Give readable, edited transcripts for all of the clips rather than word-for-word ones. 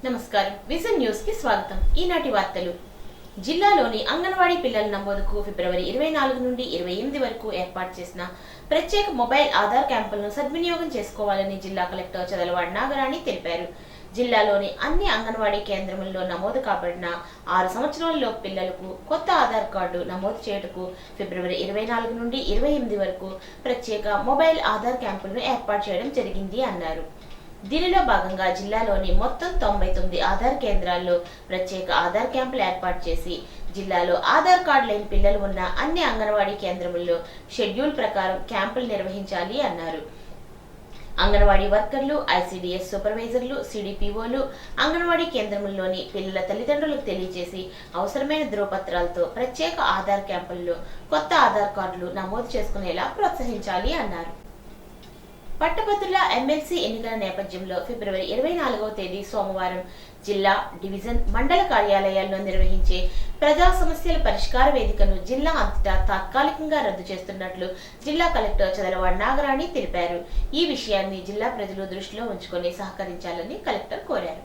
నమస్కారం vision news కి స్వాగతం. ఈనాటి వార్తలు. జిల్లాలోని అంగన్వాడీ పిల్లల నమోదుకు ఫిబ్రవరి 24 నుండి 28 వరకు ఏర్పాటు చేసిన ప్రత్యేక మొబైల్ ఆధార్ క్యాంపులను సద్వినియోగం చేసుకోవాలని జిల్లా కలెక్టర్ చదలవాడ నాగరాణి తెలిపారు. జిల్లాలోని అన్ని అంగన్వాడీ కేంద్రముల్లో నమోదు కాబడిన 6 సంవత్సరాలలోపు పిల్లలకు కొత్త ఆధార్ కార్డు నమోదు చేయుటకు ఫిబ్రవరి 24 నుండి 28 వరకు ప్రత్యేక మొబైల్ ఆధార్ క్యాంపులను ఏర్పాటు చేయడం జరిగింది అన్నారు. దీనిలో భాగంగా జిల్లాలోని మొత్తం 99 ఆధార్ కేంద్రాల్లో ప్రత్యేక ఆధార్ క్యాంపులు ఏర్పాటు చేసి జిల్లాలో ఆధార్ కార్డు లేని పిల్లలు ఉన్న అన్ని అంగన్వాడీ కేంద్రముల్లో షెడ్యూల్ ప్రకారం క్యాంపులు నిర్వహించాలి అన్నారు. అంగన్వాడీ వర్కర్లు, ఐసిడిఎస్ సూపర్వైజర్లు, సిడిపిఓలు అంగన్వాడీ కేంద్రముల్లోని పిల్లల తల్లిదండ్రులకు తెలియజేసి అవసరమైన ధృవపత్రాలతో ప్రత్యేక ఆధార్ క్యాంపుల్లో కొత్త ఆధార్ కార్డులు నమోదు చేసుకునేలా ప్రోత్సహించాలి అన్నారు. పట్టభద్రుల ఎమ్మెల్సీ ఎన్నికల నేపథ్యంలో ఫిబ్రవరి 24వ తేదీ సోమవారం జిల్లా, డివిజన్, మండల కార్యాలయాల్లో నిర్వహించే ప్రజా సమస్యల పరిష్కార వేదికను జిల్లా అంతటా తాత్కాలికంగా రద్దు చేస్తున్నట్లు జిల్లా కలెక్టర్ చదలవాడ నాగరాణి తెలిపారు. ఈ విషయాన్ని జిల్లా ప్రజలు దృష్టిలో ఉంచుకొని సహకరించాలని కలెక్టర్ కోరారు.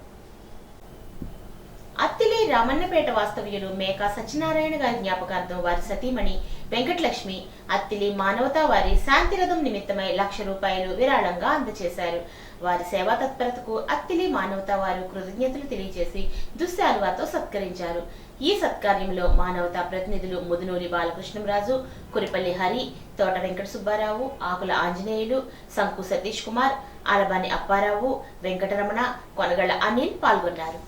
అత్తిలి రామన్నపేట వాస్తవ్యులు మేకా సత్యనారాయణ గారి జ్ఞాపకార్థం వారి సతీమణి వెంకటలక్ష్మి అత్తిలి మానవతా వారి శాంతిరథం నిమిత్తమై ₹1,00,000 విరాళంగా అందజేశారు. వారి సేవా తత్పరతకు అత్తిలి మానవతా వారు కృతజ్ఞతలు తెలియజేసి దుశ్శాలువాతో సత్కరించారు. ఈ సత్కార్యంలో మానవతా ప్రతినిధులు ముదునూరి బాలకృష్ణంరాజు, కురిపల్లి హరి, తోట వెంకట సుబ్బారావు, ఆకుల ఆంజనేయులు, సంకు సతీష్ కుమార్, ఆలబాని అప్పారావు, వెంకటరమణ, కొనగళ్ల అనిల్ పాల్గొన్నారు.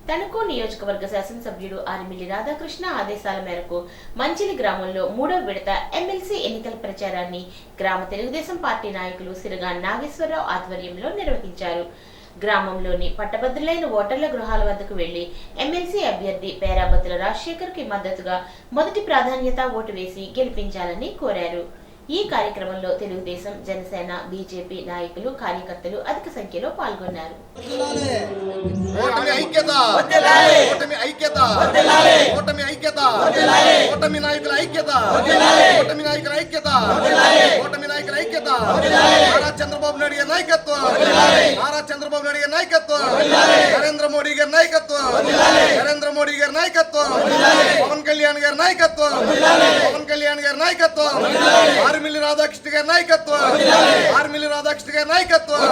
తణుకు నియోజకవర్గ శాసనసభ్యుడు ఆరిమిల్లి రాధాకృష్ణ ఆదేశాల మేరకు మంచిలి గ్రామంలో 3వ విడత ఎమ్మెల్సీ ఎన్నికల ప్రచారాన్ని గ్రామ తెలుగుదేశం పార్టీ నాయకులు సిరగా నాగేశ్వరరావు ఆధ్వర్యంలో నిర్వహించారు. గ్రామంలోని పట్టభద్రులైన ఓటర్ల గృహాల వద్దకు వెళ్లి ఎమ్మెల్సీ అభ్యర్థి పేరాబత్తుల రాజశేఖర్ కి మద్దతుగా మొదటి ప్రాధాన్యత ఓటు వేసి గెలిపించాలని కోరారు. ఈ కార్యక్రమంలో తెలుగుదేశం, జనసేన, బీజేపీ నాయకులు, కార్యకర్తలు అధిక సంఖ్యలో పాల్గొన్నారు. చంద్రబాబు నాయుడు గారి నాయకత్వం, నారా చంద్రబాబు నాయుడు గారి నాయకత్వం, నరేంద్ర మోడీ గారి నాయకత్వం, నరేంద్ర మోడీ గారి నాయకత్వం, పవన్ కళ్యాణ్ గారి నాయకత్వం, పవన్ కళ్యాణ్ గారి నాయకత్వం, ఆర్మిల్లి రాధాకృష్ణ గారి నాయకత్వం, ఆర్మిల్లి రాధాకృష్ణ గారి నాయకత్వం,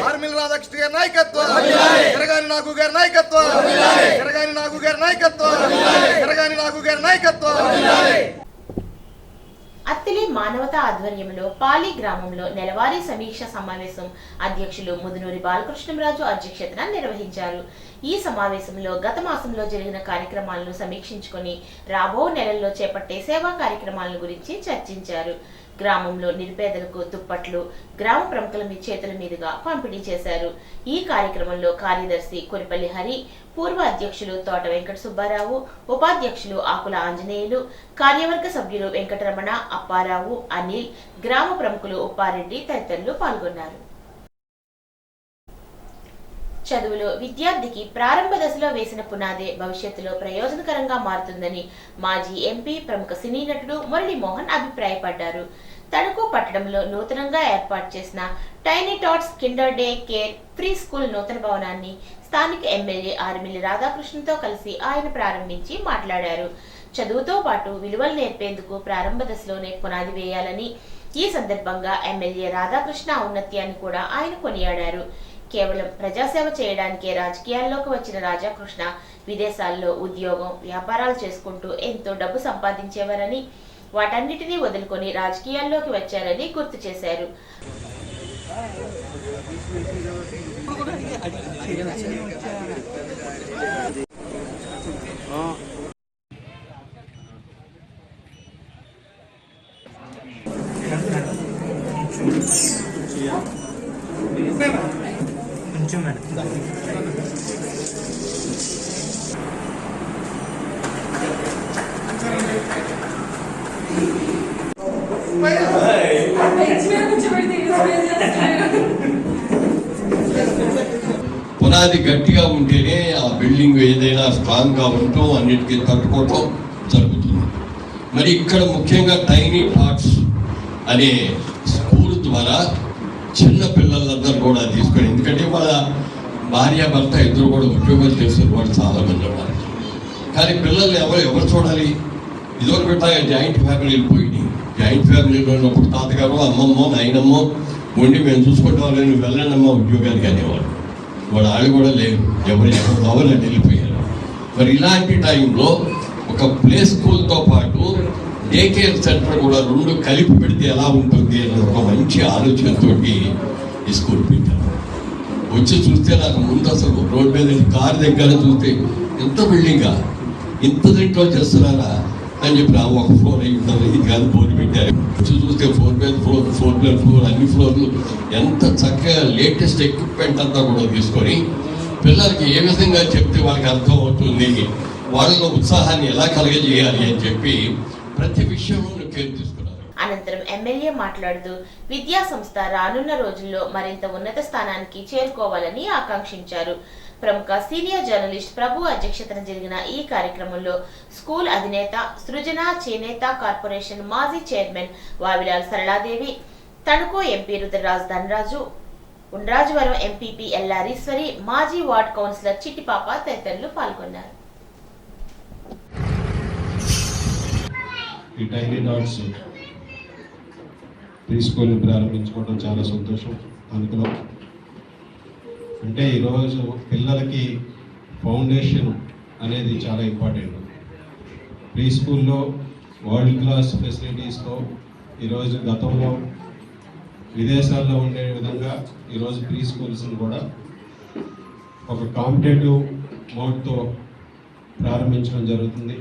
ఆర్మిల్లి రాధాకృష్ణ గారి నాయకత్వం, ఎరగాని నాగు గారి నాయకత్వం, ఎరగాని నాగు గారి నాయకత్వం, ఎరగాని నాగు గారి నాయకత్వం. అత్తిలి మానవతా ఆధ్వర్యంలో పాలి గ్రామంలో నెలవారీ సమీక్ష సమావేశం అధ్యక్షులు ముదునూరి బాలకృష్ణంరాజు అధ్యక్షతన నిర్వహించారు. ఈ సమావేశంలో గత మాసంలో జరిగిన కార్యక్రమాలను సమీక్షించుకొని రాబో నెలల్లో చేపట్టే సేవా కార్యక్రమాల గురించి చర్చించారు. గ్రామంలో నిరుపేదలకు దుప్పట్లు గ్రామ ప్రముఖుల చేతుల మీదుగా పంపిణీ చేశారు. ఈ కార్యక్రమంలో కార్యదర్శి కురిపల్లి హరి, పూర్వ అధ్యక్షులు తోట వెంకట సుబ్బారావు, ఉపాధ్యక్షులు ఆకుల ఆంజనేయులు, కార్యవర్గ సభ్యులు వెంకటరమణ, అప్పారావు, అనిల్, గ్రామ ప్రముఖులు ఉప్పారెడ్డి తదితరులు పాల్గొన్నారు. చదువులో విద్యార్థికి ప్రారంభ దశలో వేసిన పునాదే భవిష్యత్తులో ప్రయోజనకరంగా మారుతుందని మాజీ ఎంపీ, ప్రముఖ సినీ నటుడు మురళీమోహన్ అభిప్రాయపడ్డారు. తణుకు పట్టణంలో నూతనంగా ఏర్పాటు చేసిన tiny touts Kinder day care pre school నూతన భవనాన్ని స్థానిక ఎమ్మెల్యే ఆరిమిల్లి రాధాకృష్ణతో కలిసి ఆయన ప్రారంభించి మాట్లాడారు. చదువుతో పాటు విలువలు నేర్పేందుకు ప్రారంభ దశలోనే పునాది వేయాలని, ఈ సందర్భంగా ఎమ్మెల్యే రాధాకృష్ణ ఔన్నత్యాన్ని కూడా ఆయన కొనియాడారు. కేవలం ప్రజాసేవ చేయడానికే రాజకీయాల్లోకి వచ్చిన రాధాకృష్ణ విదేశాల్లో ఉద్యోగం, వ్యాపారాలు చేసుకుంటూ ఎంతో డబ్బు సంపాదించేవారని, వాటన్నిటినీ వదులుకొని రాజకీయాల్లోకి వచ్చారని గుర్తు చేశారు. పునాది గట్టిగా ఉంటేనే ఆ బిల్డింగ్ ఏదైనా స్ట్రాంగ్ గా ఉంటూ అన్నిటికీ తట్టుకోవటం జరుగుతుంది. మరి ఇక్కడ ముఖ్యంగా టైనీ టాట్స్ అనే స్కూల్ ద్వారా చిన్న పిల్లలందరూ కూడా తీసుకొని, ఎందుకంటే వాళ్ళ భార్య భర్త ఇద్దరు కూడా ఉద్యోగాలు చేస్తున్న వాళ్ళు చాలా మంది ఉన్నారు. కానీ పిల్లల్ని ఎవరు చూడాలి? ఇదివరకు పెట్టా జాయింట్ ఫ్యామిలీలు పోయినాయి. జాయింట్ ఫ్యామిలీలో ఉన్నప్పుడు తాతగారు అమ్మమ్మో నాయనమ్మో ఉండి మేము చూసుకుంటాం, నువ్వు వెళ్ళండమ్మా ఉద్యోగానికి అనేవాడు. వాళ్ళు కూడా లేరు, ఎవరు కావాలని వెళ్ళిపోయారు. మరి ఇలాంటి టైంలో ఒక ప్లే స్కూల్తో పాటు డే కేర్ సెంటర్ కూడా రెండు కలిపి పెడితే ఎలా ఉంటుంది అనే ఒక మంచి ఆలోచనతోటి ఈ స్కూల్ పెట్టారు. వచ్చి చూస్తే నాకు ముందు అసలు రోడ్ మీద కారు దగ్గర చూస్తే ఎంత బిల్డింగా, ఇంత దీంట్లో చేస్తున్నారా అని చెప్పి ఒక ఫ్లోర్ అయి ఉంటుంది, ఇది కాదు బోర్డు పెట్టారు. వచ్చి చూస్తే 4+4 అన్ని ఫ్లోర్లు ఎంత చక్కగా లేటెస్ట్ ఎక్విప్మెంట్ అంతా కూడా తీసుకొని పిల్లలకి ఏ విధంగా చెప్తే వాళ్ళకి అర్థం అవుతుంది, వాళ్ళలో ఉత్సాహాన్ని ఎలా కలగజేయాలి అని చెప్పి ప్రతి విషయంలో కేర్ తీసుకున్నారు. అనంతరం ఎమ్మెల్యే మాట్లాడుతూ విద్యా సంస్థ రానున్న రోజుల్లో మరింత ఉన్నత స్థానానికి చేరుకోవాలని ఆకాంక్షించారు. ప్రముఖ సీనియర్ జర్నలిస్ట్ ప్రభు అధ్యక్షతన జరిగిన ఈ కార్యక్రమంలో స్కూల్ అధినేత సృజన, చేనేత కార్పొరేషన్ మాజీ chairman వావిలాల్ Saraladevi, Tanuku MP Rudraraj Dhanraj, Undrajavaram MPP L R Eswari, మాజీ వార్డ్ కౌన్సిలర్ చిట్టిపాప తదితరులు పాల్గొన్నారు. ఈ టైనీ డాట్స్ ప్రీ స్కూల్ని ప్రారంభించుకోవడం చాలా సంతోషం. అందులో అంటే ఈరోజు పిల్లలకి ఫౌండేషన్ అనేది చాలా ఇంపార్టెంట్. ప్రీ స్కూల్లో వరల్డ్ క్లాస్ ఫెసిలిటీస్తో ఈరోజు గతంలో విదేశాల్లో ఉండే విధంగా ఈరోజు ప్రీ స్కూల్స్ని కూడా ఒక కాంపిటేటివ్ మోడ్తో ప్రారంభించడం జరుగుతుంది.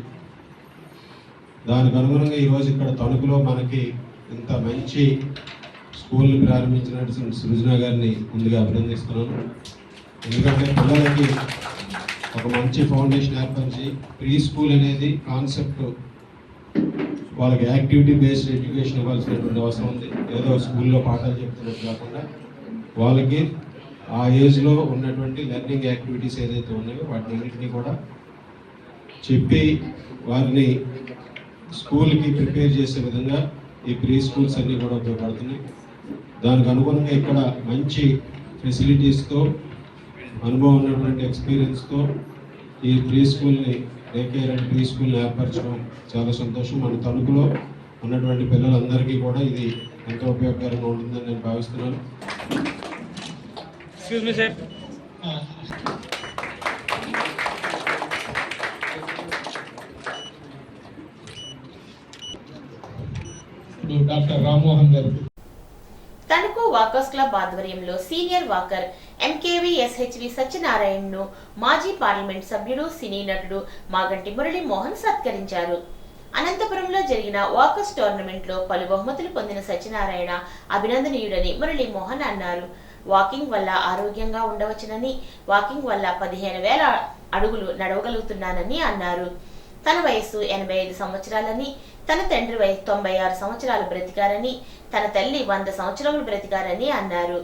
దానికి అనుగుణంగా ఈరోజు ఇక్కడ తణుకులో మనకి ఇంత మంచి స్కూల్ని ప్రారంభించినట్టు సృజన గారిని ముందుగా అభినందిస్తున్నాను. ఎందుకంటే పిల్లలకి ఒక మంచి ఫౌండేషన్ ఏర్పరిచి ప్రీ స్కూల్ అనేది కాన్సెప్ట్ వాళ్ళకి యాక్టివిటీ బేస్డ్ ఎడ్యుకేషన్ ఇవ్వాల్సినటువంటి అవసరం ఉంది. ఏదో స్కూల్లో పాఠాలు చెప్తున్నట్టు కాకుండా వాళ్ళకి ఆ ఏజ్లో ఉన్నటువంటి లెర్నింగ్ యాక్టివిటీస్ ఏదైతే ఉన్నాయో వాటిని అన్నింటినీ కూడా చెప్పి వారిని స్కూల్కి ప్రిపేర్ చేసే విధంగా ఈ ప్రీ స్కూల్స్ అన్నీ కూడా ఉపయోగపడుతున్నాయి. దానికి అనుగుణంగా ఇక్కడ మంచి ఫెసిలిటీస్తో, అనుభవం ఉన్నటువంటి ఎక్స్పీరియన్స్తో ఈ ప్రీ స్కూల్ని, డే కేర్ అండ్ ప్రీ స్కూల్ని ఏర్పరచడం చాలా సంతోషం. మన తణుకులో ఉన్నటువంటి పిల్లలందరికీ కూడా ఇది ఎంతో ఉపయోగకరంగా ఉంటుందని నేను భావిస్తున్నాను. డాక్టర్ రామ్మోహన్ గారు. తణుకు వాకర్స్ క్లబ్ ఆధ్వర్యంలో సీనియర్ వాకర్ ఎంకేవి ఎస్హెచ్వి సత్యనారాయణను మాజీ పార్లమెంట్ సభ్యుడు, సినీ నటుడు మాగంటి మురళీ మోహన్ సత్కరించారు. అనంతపురంలో జరిగిన వాకర్స్ టోర్నమెంట్ లో పలు బహుమతులు పొందిన సత్యనారాయణ అభినందనీయుడని మురళీ మోహన్ అన్నారు. వాకింగ్ వల్ల ఆరోగ్యంగా ఉండవచ్చునని, వాకింగ్ వల్ల 15,000 అడుగులు నడవగలుగుతున్నానని అన్నారు. తన వయస్సు 85 సంవత్సరాలని, తన తండ్రి వయసు 96 సంవత్సరాలు బ్రతికారని, తన తల్లి 100 సంవత్సరాలు బ్రతికారని అన్నారు.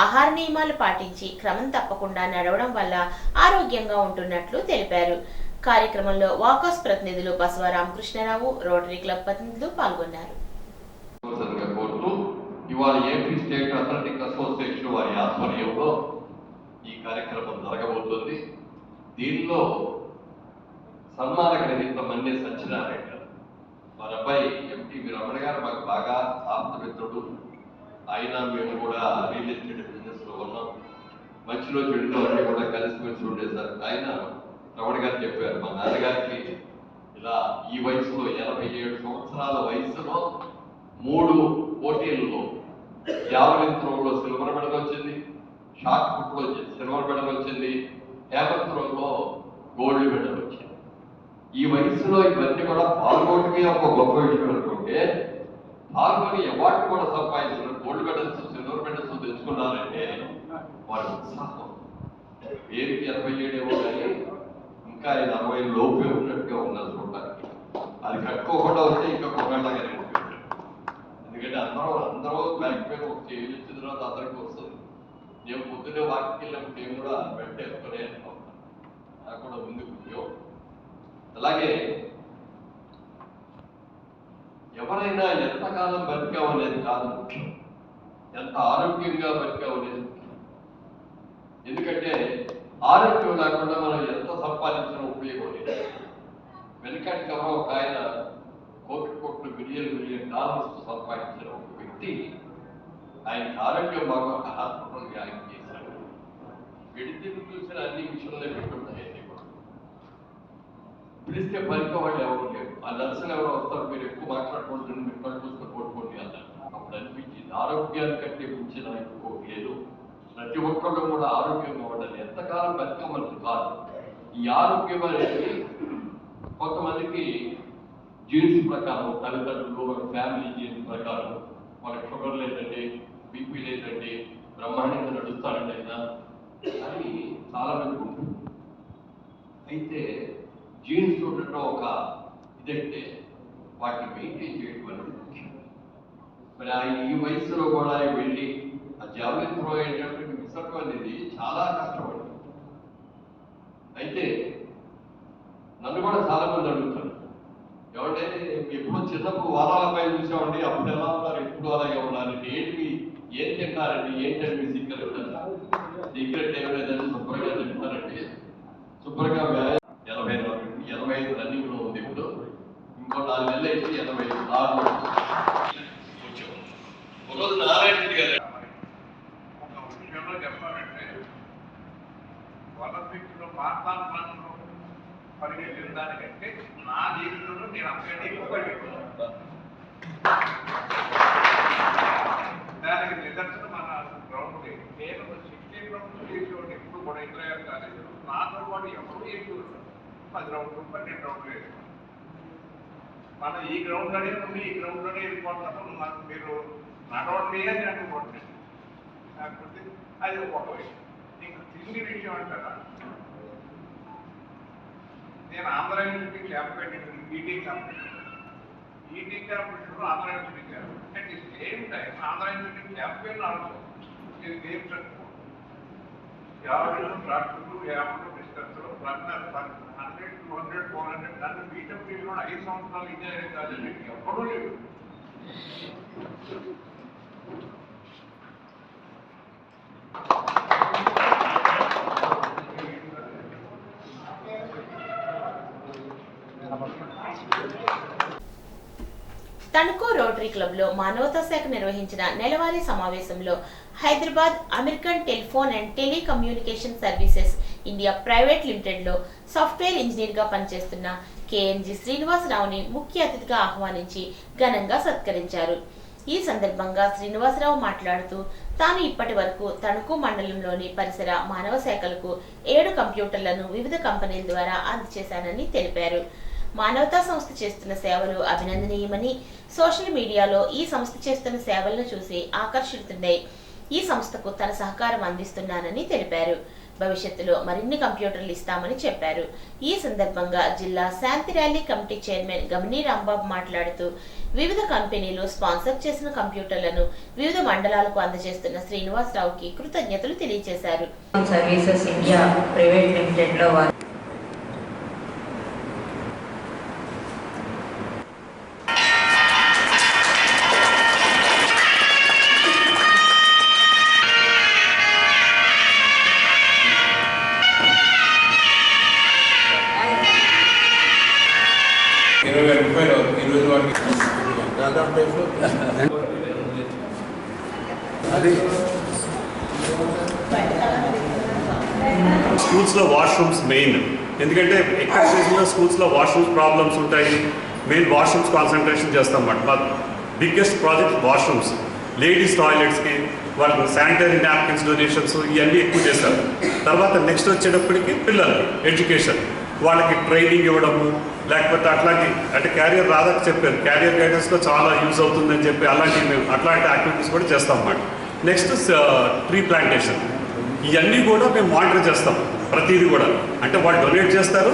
ఆహార నియమాలు పాటించి క్రమం తప్పకుండా నడవడం వల్ల ఆరోగ్యంగా ఉంటున్నట్లు తెలిపారు. కార్యక్రమంలో వాకర్స్ ప్రతినిధులు బసవ రామకృష్ణరావు, రోటరీ క్లబ్ ప్రతినిధులు పాల్గొన్నారు. ఇవాళ ఏపీ స్టేట్ అథ్లెటిక్ అసోసియేషన్ వారి ఆధ్వర్యంలో ఈ కార్యక్రమం జరగబోతుంది. దీనిలో సన్మాన గ్రహీత మన్నే సత్యనారాయణ గారు, మన అబ్బాయి ఎంపీ రమణ గారు మాకు బాగా ఆప్తమిత్రుడు. ఆయన మేము కూడా రియల్ ఎస్టేట్ బిజినెస్ లో ఉన్నాం, మంచిలో చెడులో అన్ని కూడా కలిసిమెలిసి ఉండేసారు. ఆయన రమణ గారు చెప్పారు, మా నాన్నగారికి ఇలా ఈ వయసులో 87 సంవత్సరాల వయసులో 3 పోటీల్లో జావలిన్ త్రోలో సిల్వర్ మెడల్ వచ్చింది, షార్ట్ పుట్లో సిల్వర్ మెడల్ వచ్చింది, హేమర్ త్రోలో గోల్డ్ మెడల్ వచ్చింది. ఈ వయసులో ఇవన్నీ కూడా పాల్గొనడమే ఒక గొప్ప విషయం అనుకుంటే, పాల్గొని అవార్డు కూడా సంపాదించిన గోల్డ్ మెడల్స్, సిల్వర్ మెడల్స్ తెచ్చుకున్నారంటే వారి ఉత్సాహం. పేరుకి 87 ఏమో కానీ ఇంకా ఆయన 60 లోపే ఉన్నట్టుగా ఉన్నారు చూడటానికి. అది కట్టుకోకుండా వస్తే ఇంకా కొన్నాళ్ళగానే ఉంటుంది. ఎందుకంటే అందరూ బ్యాక్ పైన ఒక చేయి ఇచ్చిన తర్వాత అందరికీ వస్తుంది. నేను పొద్దున్నే వాకింగ్ వెళ్ళినప్పుడు నేను కూడా వెంటేసుకునే నాకు కూడా ఉంది ఉపయోగం. అలాగే ఎవరైనా ఎంతకాలం బతికామనేది కాదు ముఖ్యం, ఎంత ఆరోగ్యంగా బతికావు లేదు. ఎందుకంటే ఆరోగ్యం లేకుండా మనం ఎంత సంపాదించిన ఉపయోగం లేదు. వెనకటి కాలం ఒక ఆయన కోట్లు మిలియన్ డాలర్స్ సంపాదించిన ఒక వ్యక్తి ఆయనకి ఆరోగ్యం బాగా హాస్పిటల్ జాయిన్ చేశాడు. వెడితే చూసిన అన్ని విషయంలో పెట్టుకుంటాయి. పిలిస్తే పలికే వాళ్ళు ఎవరు లేరు. ఆ నర్సులు ఎవరు వస్తారు, మీరు ఎక్కువ మాట్లాడుకుంటుంది, మీరు కట్టుకుంటూ కొట్టుకోండి అన్నారు. అప్పుడు అనిపించింది ఆరోగ్యానికంటే మించిన ఇంకోటి లేదు. ప్రతి ఒక్కళ్ళు కూడా ఆరోగ్యంగా ఉండాలి. ఎంతకాలం బతికమని కాదు. ఈ ఆరోగ్యం అనేది కొంతమందికి జీన్స్ ప్రకారం, తల్లిదండ్రులు వాళ్ళ ఫ్యామిలీ జీన్స్ ప్రకారం వాళ్ళకి షుగర్ లేదండి, బీపీ లేదండి, బ్రహ్మాండంగా నడుస్తారండి అయినా అని చాలా మంది ఉంటుంది. అయితే జీన్స్ ఉండటం ఒక ఇదంటే వాటిని మెయింటైన్ చేయడం అనేది ముఖ్యం. మరి ఆయన ఈ వయసులో కూడా వెళ్ళి ఆ జావలిన్ త్రో అయ్యేటప్పుడు విసర్గం అనేది చాలా కష్టపడింది. అయితే నన్ను కూడా చాలా మంది అడుగుతారు, ఏమంటే ఎప్పుడు చిన్నప్పుడు వారాల పైన చూసామండి, అప్పుడు ఎలా ఉన్నారు, ఎప్పుడు అలాగే ఉన్నారండి, ఏంటి ఏం తింటారండి, ఏంటంటే మీ సీక్రెట్ సీక్రెట్ ఏం లేదండి, శుభ్రంగా తింటారండి, శుభ్రంగా 85 రన్నింగ్ లో ఉంది. ఇప్పుడు ఇంకో 4 నెలలు అయితే 86 వచ్చాం. ఒకరోజు నారాయణ గారు ఒక విషయంలో చెప్పాలంటే ఒలింపిక్స్లో మాట్లాడుతున్నాను పరిగెత్తిన దానికంటే నా జీవితంలో నేను అంతకంటే ఎక్కువ పరిగెత్తున్నాను. దానికి నిదర్శనం మన గ్రౌండ్. నేను 16 రౌండ్స్ చేసేవాడిని ఎప్పుడు కూడా ఇంద్రయాలు కాలేజీలో. నాతో పాటు ఎవరు చేసేవారు 10 రౌండ్లు 12 రౌండ్లు వేసేవారు. మన ఈ గ్రౌండ్లోనే ఉండి ఈ గ్రౌండ్లోనే వెళ్ళిపోతాము. నాకు మీరు నడవండి అని అనుకోండి. కాకపోతే అది ఒక విషయం. నీకు తిండి విషయం అంటారా, నేను Andhra university campaign eating competition Andhra university campaign at the same time Andhra university campaign also games అనుకో 50 ట్రాక్టర్లు 50 డిస్టెన్స్లో 100, 200, 400 నన్ను బీటెక్లో 5 సంవత్సరాలు ఇంజనీరింగ్ కాలేజీ ఎప్పుడూ లేదు. తణుకు రోటరీ క్లబ్లో మానవతా శాఖ నిర్వహించిన నెలవారీ సమావేశంలో Hyderabad American telephone and telecommunication services India private లిమిటెడ్లో సాఫ్ట్వేర్ ఇంజనీర్గా పనిచేస్తున్న కేఎన్జి శ్రీనివాసరావుని ముఖ్య అతిథిగా ఆహ్వానించి ఘనంగా సత్కరించారు. ఈ సందర్భంగా శ్రీనివాసరావు మాట్లాడుతూ తాను ఇప్పటి వరకు తణుకు మండలంలోని పరిసర మానవ శాఖలకు 7 కంప్యూటర్లను వివిధ కంపెనీల ద్వారా అందజేశానని తెలిపారు. మానవతా సంస్థ చేస్తున్న సేవలు అభినందనీయమని, సోషల్ మీడియాలో ఈ సంస్థ చేస్తున్న సేవలను చూసి ఆకర్షితున్నాయి. ఈ సంస్థకు తన సహకారం అందిస్తున్నానని తెలిపారు. భవిష్యత్తులో మరిన్ని కంప్యూటర్లు ఇస్తామని చెప్పారు. ఈ సందర్భంగా జిల్లా శాంతి ర్యాలీ కమిటీ చైర్మన్ గమనీ రాంబాబు మాట్లాడుతూ వివిధ కంపెనీలు స్పాన్సర్ చేసిన కంప్యూటర్లను వివిధ మండలాలకు అందజేస్తున్న శ్రీనివాసరావుకి కృతజ్ఞతలు తెలియజేశారు. సర్వీసెస్ ఇండియా ప్రైవేట్ లిమిటెడ్లో స్కూల్స్లో వాష్రూమ్స్ మెయిన్. ఎందుకంటే ఎక్కడ చేసిన స్కూల్స్లో వాష్రూమ్స్ ప్రాబ్లమ్స్ ఉంటాయి. మెయిన్ వాష్రూమ్స్ కాన్సన్ట్రేషన్ చేస్తాం అన్నమాట. మా బిగ్గెస్ట్ ప్రాజెక్ట్ వాష్రూమ్స్. లేడీస్ టాయిలెట్స్కి వాళ్ళకి శానిటరీ నాప్కిన్స్ డొనేషన్స్ ఇవన్నీ ఎక్కువ చేస్తారు. తర్వాత నెక్స్ట్ వచ్చేటప్పటికి పిల్లలకి ఎడ్యుకేషన్, వాళ్ళకి ట్రైనింగ్ ఇవ్వడము, లేకపోతే అట్లాంటి అంటే క్యారియర్ రాదని చెప్పారు, క్యారియర్ గైడెన్స్లో చాలా యూజ్ అవుతుందని చెప్పి అట్లాంటి యాక్టివిటీస్ కూడా చేస్తాం అన్నమాట. నెక్స్ట్ ట్రీ ప్లాంటేషన్, ఇవన్నీ కూడా మేము మానిటర్ చేస్తాం. ప్రతిదీ కూడా అంటే వాళ్ళు డొనేట్ చేస్తారు.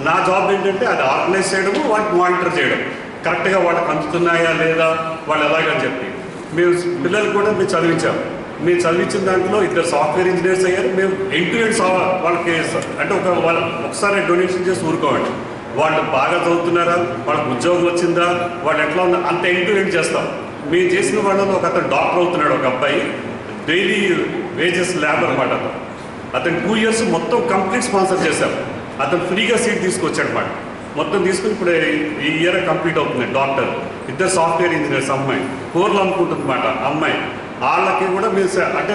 నా జాబ్ ఏంటంటే అది ఆర్గనైజ్ చేయడము, వాటిని మానిటర్ చేయడం, కరెక్ట్గా వాళ్ళకి అందుతున్నాయా లేదా, వాళ్ళు ఎలాగని చెప్పి. మేము పిల్లలు కూడా మేము చదివించాము. మేము చదివించిన దాంట్లో 2 సాఫ్ట్వేర్ ఇంజనీర్స్ అయ్యారు. మేము ఎండ్ టు ఎండ్ వాళ్ళకి అంటే ఒకసారి డొనేషన్ చేసి ఊరుకోవాలి. వాళ్ళు బాగా చదువుతున్నారా, వాళ్ళకి ఉద్యోగం వచ్చిందా, వాళ్ళు ఎట్లా ఉన్నా అంత ఎండ్ టు ఎండ్ చేస్తాం. మేము చేసిన వాళ్ళలో ఒక అతను డాక్టర్ అవుతున్నాడు, ఒక అబ్బాయి డైలీ వేజెస్ ల్యాబ్ అనమాట. అతను 2 years మొత్తం కంప్లీట్ స్పాన్సర్ చేశాం. అతను ఫ్రీగా సీట్ తీసుకొచ్చాడు అనమాట. మొత్తం తీసుకుని ఇప్పుడు ఈ ఇయర్ కంప్లీట్ అవుతుంది. డాక్టర్, 2 సాఫ్ట్వేర్ ఇంజనీర్స్, అమ్మాయి కోర్లు అమ్ముకుంటుంది అన్నమాట. అమ్మాయి వాళ్ళకి కూడా అంటే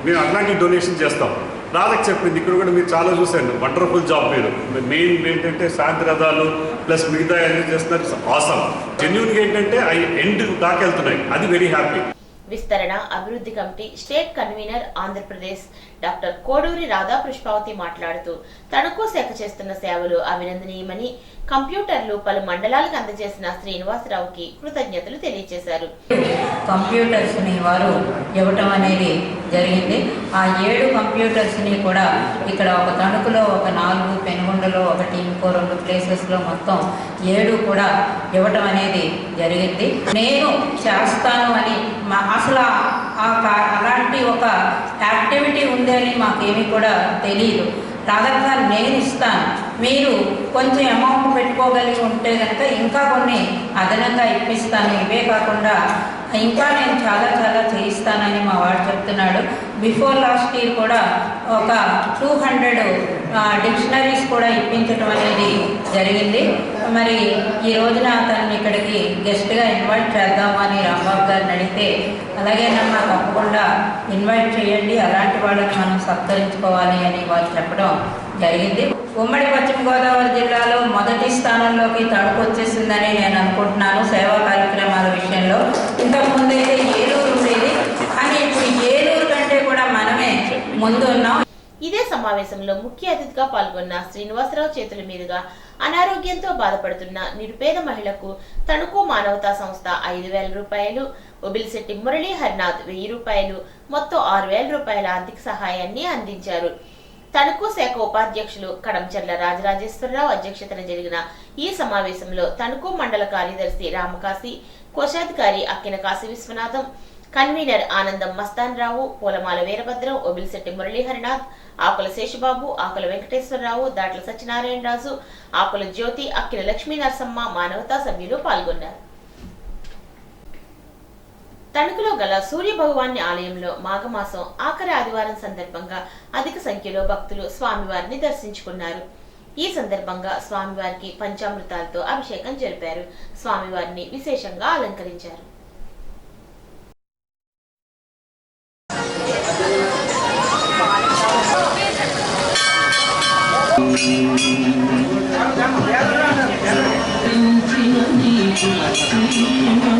మేము అట్లాంటి డొనేషన్ చేస్తాం. రాధకి చెప్పింది, ఇక్కడ కూడా మీరు చాలా చూశాను, వండర్ఫుల్ జాబ్. మీరు మెయిన్ ఏంటంటే శాంతి రథాలు ప్లస్ మిగతా అన్ని చేస్తున్నారు, ఆసమ్. జెన్యున్గా ఏంటంటే అవి ఎండ్ దాకా వెళ్తున్నాయి, అది వెరీ హ్యాపీ. విస్తరణ అభివృద్ధి committee state convener Andhra Pradesh doctor Koduri Radha పుష్పావతి మాట్లాడుతూ తణుకు శాఖ చేస్తున్న సేవలు అభినందనీయమని, కంప్యూటర్లు పలు మండలాలకు అందజేసిన శ్రీనివాసరావుకి కృతజ్ఞతలు తెలియజేశారు. కంప్యూటర్స్ని వారు ఇవ్వటం అనేది జరిగింది. ఆ 7 కంప్యూటర్స్ని కూడా ఇక్కడ ఒక తణుకులో ఒక 4, పెనుగొండలో ఒకటి, ఇంకో 2 ప్లేసెస్లో మొత్తం 7 కూడా ఇవ్వటం అనేది జరిగింది. నేను చేస్తాను అని అసలు అలాంటి ఒక యాక్టివిటీ ఉందని మాకేమీ కూడా తెలియదు. రాధా నేను ఇస్తాను, మీరు కొంచెం అమౌంట్ పెట్టుకోగలిగి ఉంటే కనుక ఇంకా కొన్ని అదనంగా ఇప్పిస్తాను, ఇవే కాకుండా ఇంకా నేను చాలా చాలా చేయిస్తానని మా వాడు చెప్తున్నాడు. బిఫోర్ లాస్ట్ ఇయర్ కూడా ఒక 200 డిక్షనరీస్ కూడా ఇప్పించడం అనేది జరిగింది. మరి ఈ రోజున అతన్ని ఇక్కడికి గెస్ట్గా ఇన్వైట్ చేద్దాము అని రాంబాబు గారిని అడిగితే, అలాగేనమ్మా తప్పకుండా ఇన్వైట్ చేయండి, అలాంటి వాళ్ళని మనం సత్కరించుకోవాలి అని వాళ్ళు చెప్పడం జరిగింది. ఉమ్మడి పశ్చిమ గోదావరి జిల్లాలో మొదటి స్థానంలోకి తణుకు వచ్చేసిందని నేను అనుకుంటున్నాను సేవా కార్యక్రమాల విషయంలో. ఇంతకుముందు అయితే ఏలూరు ఉండేది, కానీ ఇప్పుడు ఏలూరు కంటే కూడా మనమే ముందు ఉన్నాం. ఇదే సమావేశంలో ముఖ్య అతిథిగా పాల్గొన్న శ్రీనివాసరావు చేతుల మీదుగా అనారోగ్యంతో బాధపడుతున్న నిరుపేద మహిళకు తణుకు మానవతా సంస్థ 5,000 రూపాయలు, ఒబిలిశెట్టి మురళీ హరినాథ్ 1,000 రూపాయలు, మొత్తం 6,000 రూపాయల ఆర్థిక సహాయాన్ని అందించారు. తణుకు శాఖ ఉపాధ్యక్షులు కడంచర్ల రాజరాజేశ్వరరావు అధ్యక్షతన జరిగిన ఈ సమావేశంలో తణుకు మండల కార్యదర్శి రామకాశి, కోశాధికారి అక్కిన కాశీ విశ్వనాథం, కన్వీనర్ ఆనందం మస్తాన్ రావు, పూలమాల వీరభద్రం, ఒబిలిశెట్టి మురళీ హరినాథ్, ఆకుల శేషబాబు, ఆకుల వెంకటేశ్వరరావు, దాట్ల సత్యనారాయణరాజు, ఆకుల జ్యోతి, అక్కిన లక్ష్మీ నరసమ్మ మానవతా సభ్యులు పాల్గొన్నారు. తణుకులో గల సూర్య భగవాన్ని ఆలయంలో మాఘమాసం ఆఖరి ఆదివారం సందర్భంగా అధిక సంఖ్యలో భక్తులు స్వామివారిని దర్శించుకున్నారు. ఈ సందర్భంగా స్వామివారికి పంచామృతాలతో అభిషేకం జరిపారు. స్వామివారిని విశేషంగా అలంకరించారు. Hãy subscribe cho kênh Ghiền Mì Gõ để không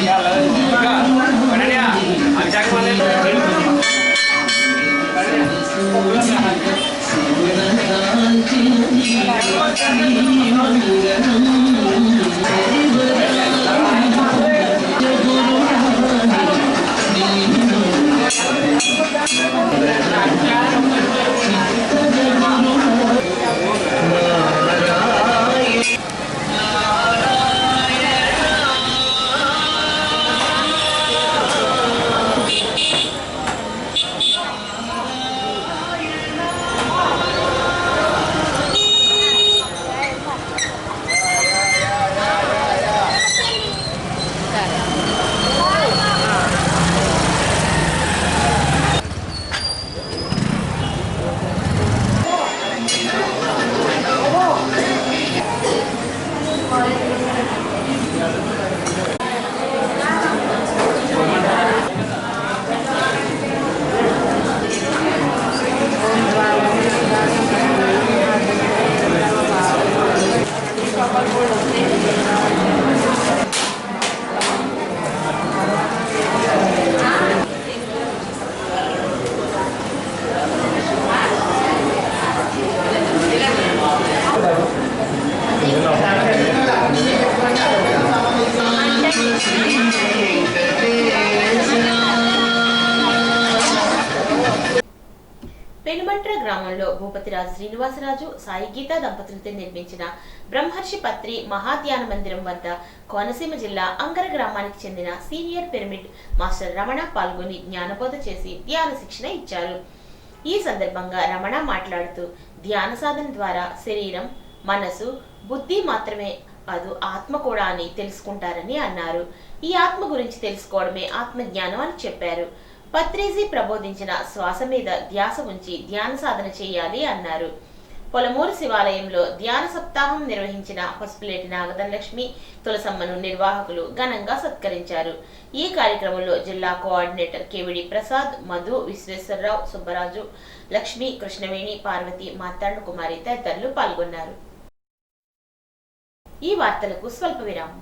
bỏ lỡ những video hấp dẫn. Penumantra గ్రామంలో భూపతిరాజు శ్రీనివాసరాజు సాయి గీతా దంపతులతో నిర్మించిన బ్రహ్మర్షి పత్రి మహాధ్యాన మందిరం వద్ద కోనసీమ జిల్లా అంగర గ్రామానికి చెందిన సీనియర్ పిరమిడ్ మాస్టర్ రమణ పాల్గొని జ్ఞానబోధ చేసి ధ్యాన శిక్షణ ఇచ్చారు. ఈ సందర్భంగా రమణ మాట్లాడుతూ ధ్యాన సాధన ద్వారా శరీరం, మనసు, బుద్ధి మాత్రమే కాదు ఆత్మ కూడా అని తెలుసుకుంటారని అన్నారు. ఈ ఆత్మ గురించి తెలుసుకోవడమే ఆత్మజ్ఞానం అని చెప్పారు. పత్రిజీ ప్రబోధించిన శ్వాస మీద ధ్యాస ఉంచి ధ్యాన సాధన చేయాలి అన్నారు. పొలమూరు శివాలయంలో ధ్యాన సప్తాహం నిర్వహించిన పసుపులేటి నాగధనలక్ష్మి, తులసమ్మను నిర్వాహకులు ఘనంగా సత్కరించారు. ఈ కార్యక్రమంలో జిల్లా కోఆర్డినేటర్ కేవిడి ప్రసాద్, మధు, విశ్వేశ్వరరావు, సుబ్బరాజు, లక్ష్మి, కృష్ణవేణి, పార్వతి, మార్తాండ కుమారి తదితరులు పాల్గొన్నారు. ఈ వార్తలకు స్వల్ప విరామం.